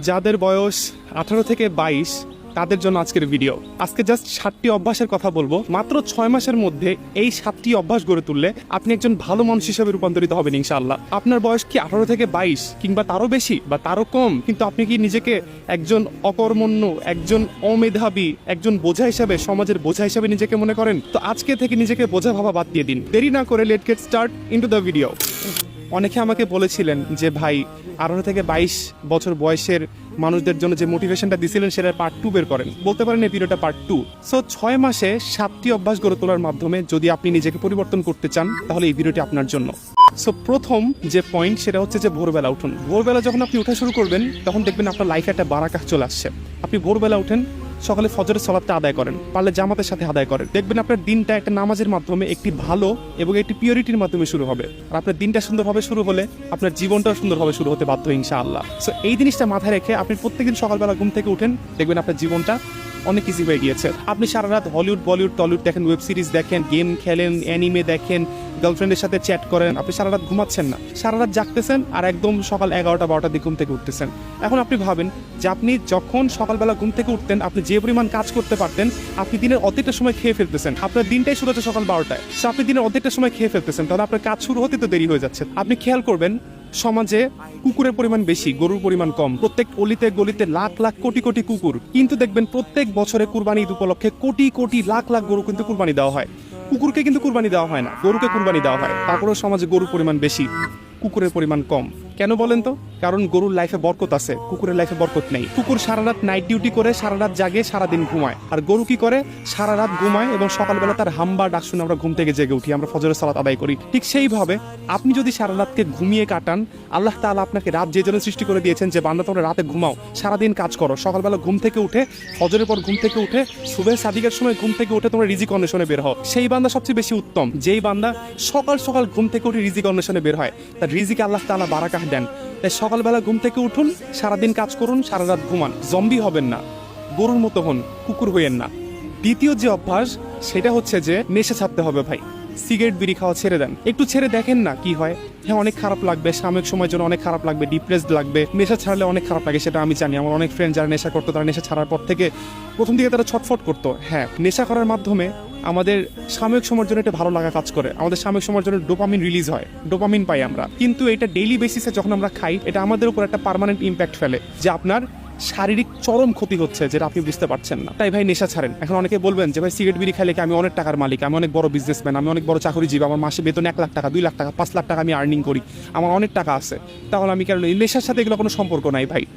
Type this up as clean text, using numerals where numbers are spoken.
যাদের বয়স 18 থেকে 22 তাদের জন্য আজকের ভিডিও। আজকে জাস্ট 7টি অভ্যাসের কথা বলবো। মাত্র 6 মাসের মধ্যে এই 7টি অভ্যাস গড়ে তুললে আপনি একজন ভালো মানুষ হিসেবে রূপান্তরিত হবেন ইনশাআল্লাহ। আপনার বয়স কি 18 থেকে 22 কিংবা তারও বেশি বা তারও কম, কিন্তু আপনি কি নিজেকে একজন অকর্মণ্য, একজন অমেধাবী, একজন বোঝা হিসাবে, সমাজের বোঝা হিসাবে নিজেকে মনে করেন? তো আজকে থেকে নিজেকে বোঝা ভাবা বাদ দিয়ে দিন। দেরি না করে late get start into the video. অনেকে আমাকে বলেছিলেন যে ভাই 18 থেকে 22 বছর বয়সের মানুষদের জন্য যে মোটিভেশনটা দিছিলেন সেটা পার্ট 2 বের করেন। বলতে পারেন এই ভিডিওটা পার্ট 2। সো 6 মাসে 7টি অভ্যাস গড়ে তোলার মাধ্যমে যদি আপনি নিজেকে পরিবর্তন করতে চান তাহলে এই ভিডিওটি আপনার জন্য। সো প্রথম যে পয়েন্ট সেটা হচ্ছে যে ভোরবেলা উঠুন। ভোরবেলা যখন আপনি উঠা শুরু করবেন তখন দেখবেন আপনার লাইফে একটা বারাকা চলে আসছে। আপনি ভোরবেলা উঠেন, সকালে ফজরের সালাতটা আদায় করেন, পারলে জামাতের সাথে আদায় করেন। দেখবেন আপনার দিনটা একটা নামাজের মাধ্যমে একটি ভালো এবং একটি পিওরিটির মাধ্যমে শুরু হবে। আর আপনার দিনটা সুন্দরভাবে শুরু হলে আপনার জীবনটাও সুন্দরভাবে শুরু হতে বাধ্য ইনশাআল্লাহ। সো এই জিনিসটা মাথায় রেখে আপনি প্রত্যেকদিন সকালবেলা ঘুম থেকে উঠেন, দেখবেন আপনার জীবনটা অনেক ইজি হয়ে গিয়েছে। আপনি সারা রাত হলিউড, বলিউড, টলিউড দেখেন, ওয়েব সিরিজ দেখেন, গেম খেলেন, অ্যানিমে দেখেন, গার্লফ্রেন্ডের সাথে চ্যাট করেন, আপনি সারা রাত ঘুমাচ্ছেন না, সারা রাত জাগতেছেন আর একদম সকাল 11টা-12টার দিকে ঘুম থেকে উঠতেছেন। এখন আপনি ভাবেন যে আপনি যখন সকালবেলা ঘুম থেকে উঠতেন আপনি যে পরিমাণ কাজ করতে পারতেন, আপনি দিনের অর্ধেকটা সময় খেয়ে ফেলতেছেন। আপনার দিনটাই শুরু হচ্ছে সকাল 12টায়, আপনি দিনের অর্ধেকটা সময় খেয়ে ফেলতেছেন, তাহলে আপনার কাজ শুরু হতে তো দেরি হয়ে যাচ্ছে। আপনি খেয়াল করবেন সমাজে কুকুরের পরিমাণ বেশি, গরুর পরিমাণ কম। প্রত্যেক অলিতে গলিতে লাখ লাখ কোটি কোটি কুকুর, কিন্তু দেখবেন প্রত্যেক বছরে কুরবানি ঈদ উপলক্ষে কোটি কোটি লাখ লাখ গরু কিন্তু কুরবানি দেওয়া হয়। কুকুরকে কিন্তু কুরবানি দেওয়া হয় না, গরুকে কুরবানি দেওয়া হয়। তারপরেও সমাজে গরুর পরিমাণ বেশি, কুকুরের পরিমাণ কম। কেন বলেন তো? কারণ গরুর লাইফে বরকত আছে, কুকুরের লাইফে বরকত নেই। কুকুর সারা রাত নাইট ডিউটি করে, সারা রাত জাগে, সারাদিন ঘুমায়। আর গরু কি করে? সারা রাত ঘুমায় এবং সকালবেলা তার হাম্বা ডাক শুনে আমরা ঘুম থেকে জেগে উঠি, আমরা ফজরের সালাত আদায় করি। ঠিক সেইভাবে আপনি যদি সারা রাতকে ঘুমিয়ে কাটান, আল্লাহ তাআলা আপনাকে রাত যে জন্য সৃষ্টি করে দিয়েছেন যে বান্দা তোমরা রাতে ঘুমাও, সারাদিন কাজ করো, সকালবেলা ঘুম থেকে উঠে, ফজরের পর ঘুম থেকে উঠে, সুবহ সাদিকের সময় ঘুম থেকে উঠে তোমরা রিজিক অন্বেষণে বের হও। সেই বান্দা সবচেয়ে বেশি উত্তম, যেই বান্দা সকাল সকাল ঘুম থেকে উঠে রিজিক অন্বেষণে বের হয়। তার রিজিকে আল্লাহ তাআলা বারাকাহ দেন। তাই সকালবেলা ঘুম থেকে উঠুন, সারাদিন কাজ করুন, সারা রাত ঘুমান। জম্বি হবেন না, গরুর মতো হন, কুকুর হইয়েন না। দ্বিতীয় যে অভ্যাস সেটা হচ্ছে যে নেশা ছাড়তে হবে ভাই। সিগারেট বিড়ি খাওয়া ছেড়ে দেন, একটু ছেড়ে দেখেন না কি হয়। হ্যাঁ, অনেক খারাপ লাগবে, সাময়িক সময়ের জন্য অনেক খারাপ লাগবে, ডিপ্রেসড লাগবে। নেশা ছাড়লে অনেক খারাপ লাগে, সেটা আমি জানি। আমার অনেক ফ্রেন্ড যারা নেশা করতো, তারা নেশা ছাড়ার পর থেকে প্রথম দিকে তারা ছটফট করতো। হ্যাঁ, নেশা করার মাধ্যমে আমাদের সাময়িক সময়ের জন্য একটা ভালো লাগা কাজ করে, আমাদের সাময়িক সময়ের জন্য ডোপামিন রিলিজ হয়, ডোপামিন পাই আমরা। কিন্তু এটা ডেইলি বেসিসে যখন আমরা খাই, এটা আমাদের উপর একটা পার্মানেন্ট ইম্প্যাক্ট ফেলে, যে আপনার শারীরিক চরম ক্ষতি হচ্ছে, যেটা আপনি বুঝতে পারছেন না। তাই ভাই নেশা ছাড়েন। এখন অনেকে বলবেন যে ভাই সিগারেট বিড়ি খাইলে কি আমি অনেক টাকার মালিক, আমি অনেক বড় বিজনেসম্যান, আমি অনেক বড় চাকরিজীবী, আমার মাসে বেতন 1 লাখ টাকা, 2 লাখ টাকা, 5 লাখ টাকা আমি আর্নিং করি, আমার অনেক টাকা আছে, তাহলে আমি কেন? নেশার সাথে এগুলো কোনো সম্পর্ক নাই ভাই।